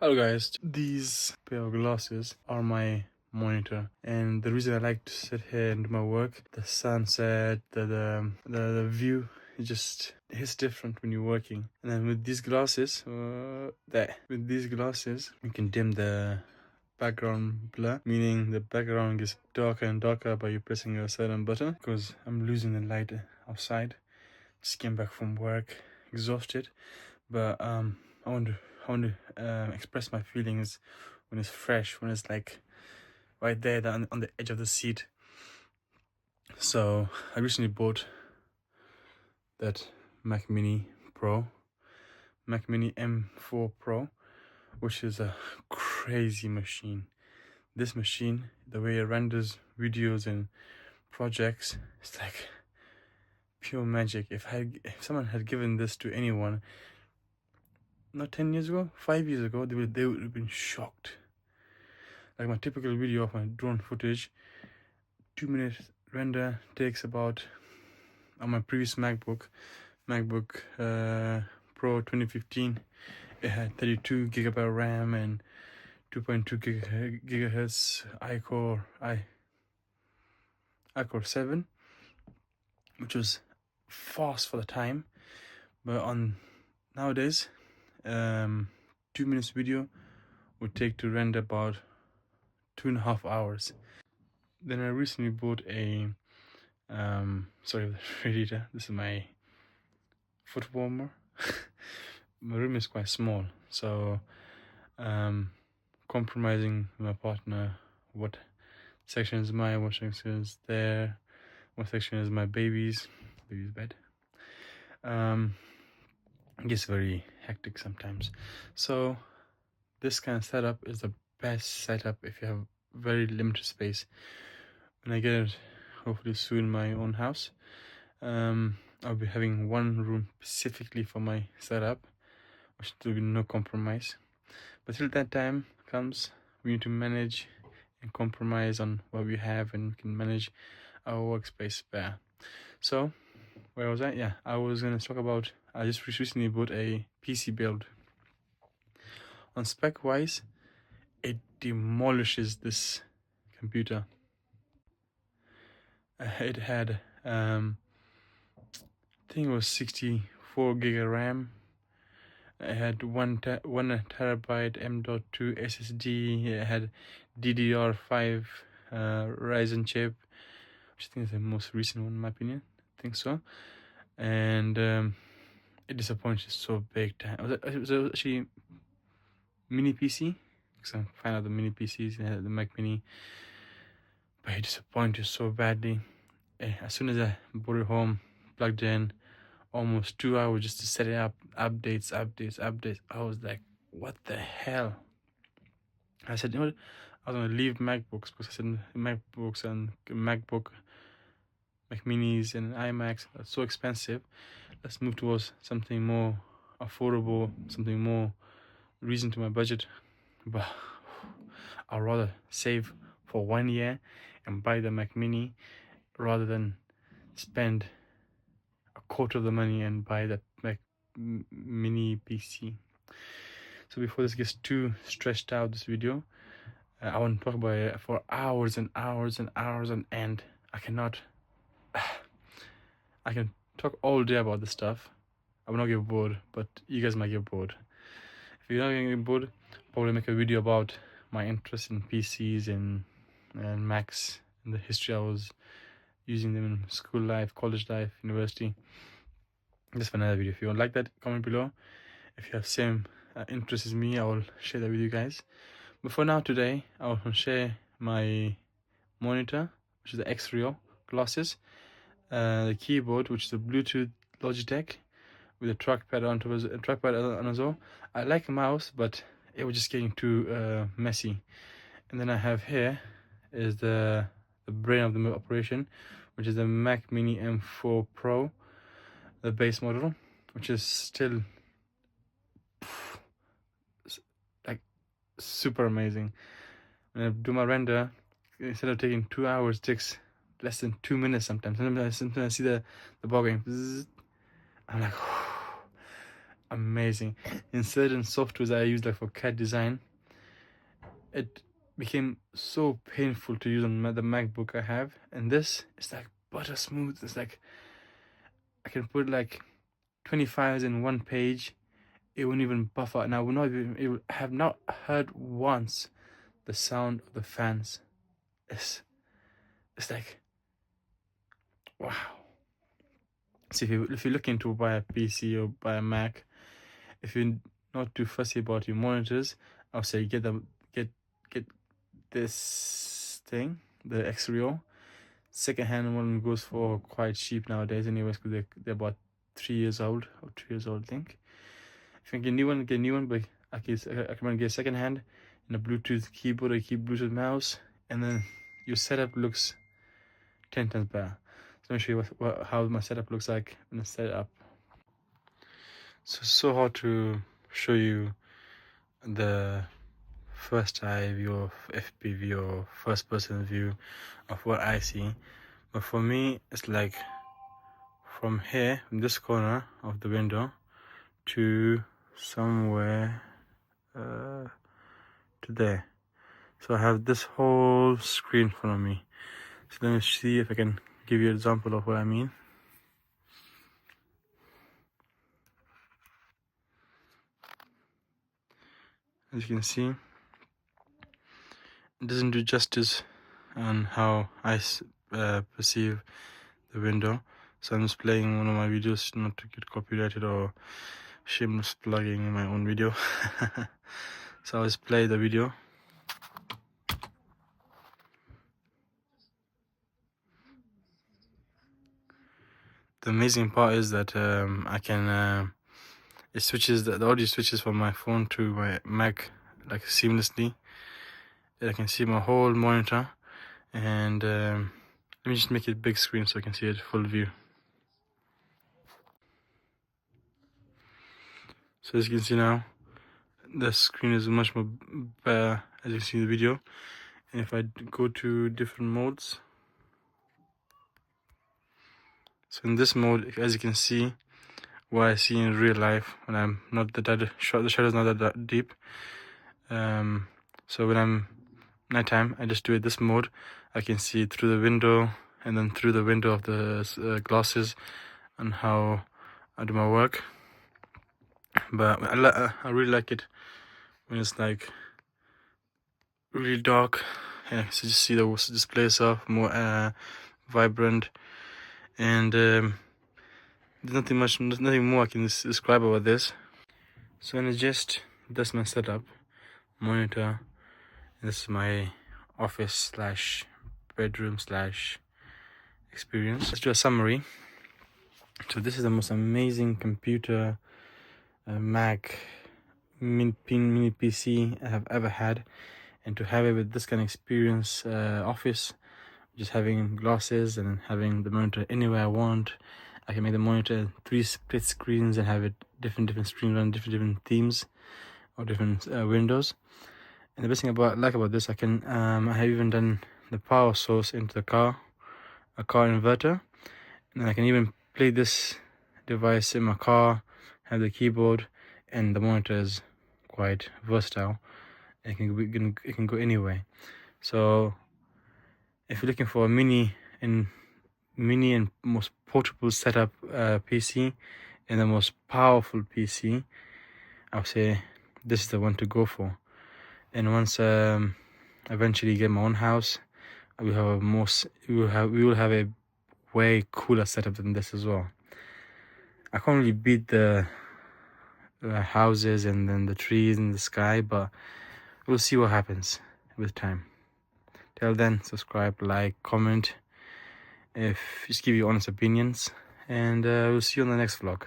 Hello guys, these pair of glasses are my monitor, and the reason I like to sit here and do my work, the sunset, the view, it just hits different when you're working. And then with these glasses, you can dim the background blur, meaning the background gets darker and darker by you pressing a certain button. Because I'm losing the light outside, just came back from work, exhausted, but I want to express my feelings when it's fresh, when it's like right there on the edge of the seat. So I recently bought that Mac Mini M4 Pro, which is a crazy machine. This machine, the way it renders videos and projects, it's like pure magic. If someone had given this to anyone, not 10 years ago, 5 years ago, they would have been shocked. Like my typical video of my drone footage, 2-minute render takes about, on my previous MacBook Pro 2015, it had 32 gigabyte RAM and 2.2 gigahertz iCore 7, which was fast for the time. But on nowadays, 2 minutes video would take to render about 2.5 hours. Then I recently bought a sorry, the radiator. This is my foot warmer. My room is quite small, so compromising with my partner, what section is mine, what section is there, what section is my baby's bed. It gets very hectic sometimes. So this kind of setup is the best setup if you have very limited space. When I get it, hopefully soon, my own house, I'll be having one room specifically for my setup, which there will be no compromise. But till that time comes, we need to manage and compromise on what we have, and we can manage our workspace better. So where was I? Yeah, I was going to talk about, I just recently bought a PC build. On spec wise, it demolishes this computer. It had I think it was 64 gig of RAM. It had 1 terabyte M.2 SSD. It had DDR5 Ryzen chip, which I think is the most recent one in my opinion. I think so. And it disappointed so big time. It was actually mini PC, because I'm a fan of the mini PCs. It had the Mac Mini, but it disappointed so badly. As soon as I brought it home, plugged in, almost 2 hours just to set it up, updates. I was like, what the hell? I said, you know what? I was gonna leave MacBooks, because I said MacBooks and Mac Minis and iMacs are so expensive. Let's move towards something more affordable, something more reason to my budget. But I'd rather save for 1 year and buy the Mac Mini rather than spend a quarter of the money and buy the Mac Mini PC. So before this gets too stretched out, this video, I want to talk about it for hours and hours and hours on end. I can talk all day about this stuff. I will not get bored, but you guys might get bored. If you're not getting bored, probably make a video about my interest in PCs and Macs and the history I was using them in school life, college life, university. Just for another video. If you would like that, comment below. If you have same interest as me, I will share that with you guys. But for now, today, I will share my monitor, which is the Xreal Glasses, the keyboard, which is a Bluetooth Logitech with a trackpad on as well. I like a mouse, but it was just getting too messy. And then I have here is the brain of the operation, which is the Mac Mini M4 Pro, the base model, which is still like super amazing. When I do my render, instead of taking 2 hours, it takes less than 2 minutes sometimes. Sometimes I see the bar going bzzz. I'm like, amazing. In certain softwares I use, like for CAD design, it became so painful to use on the MacBook I have, and this is like butter smooth. It's like I can put like 25s in one page. It won't even buffer, and I will not even, it will have not heard once the sound of the fans. It's like, wow. So if you're looking to buy a PC or buy a Mac, if you're not too fussy about your monitors, I'll say get this thing, the Xreal. Secondhand one goes for quite cheap nowadays, anyways, because they're about 3 years old or 2 years old, I think. If you get a new one, get a new one. But I recommend get a secondhand and a Bluetooth keyboard or Bluetooth mouse, and then your setup looks 10 times better. So let me show you how my setup looks like when I set it up. So it's so hard to show you the first eye view of FPV or first person view of what I see, but for me it's like from here, from this corner of the window to somewhere to there. So I have this whole screen in front of me. So let me see if I can give you an example of what I mean. As you can see, it doesn't do justice on how I perceive the window. So I'm just playing one of my videos not to get copyrighted or shameless plugging in my own video. So I'll just play the video. The amazing part is that I can it switches, the audio switches from my phone to my Mac like seamlessly. I can see my whole monitor, and let me just make it big screen so I can see it full view. So as you can see now, the screen is much more better as you see in the video. And if I go to different modes, so in this mode, as you can see, what I see in real life when I'm not the shadow's not that deep. So when I'm nighttime, I just do it this mode. I can see through the window and then through the window of the glasses and how I do my work. But I really like it when it's like really dark. Yeah, so just see the display itself more vibrant, and there's nothing more I can describe about this. So in just that's my setup, monitor. This is my office slash bedroom slash experience. Let's do a summary. So this is the most amazing computer, Mac, mini PC I have ever had, and to have it with this kind of experience, office, just having glasses and having the monitor anywhere I want. I can make the monitor 3 split screens and have it different screens on different themes or different windows. And the best thing about this, I have even done the power source into a car inverter, and I can even play this device in my car, have the keyboard, and the monitor is quite versatile. It can go anywhere. So if you're looking for a mini and most portable setup PC and the most powerful PC, I would say this is the one to go for. And once eventually get my own house, we will have a way cooler setup than this as well. I can't really beat the houses and then the trees and the sky, but we'll see what happens with time. Till then, subscribe, like, comment, just give your honest opinions, and we'll see you on the next vlog.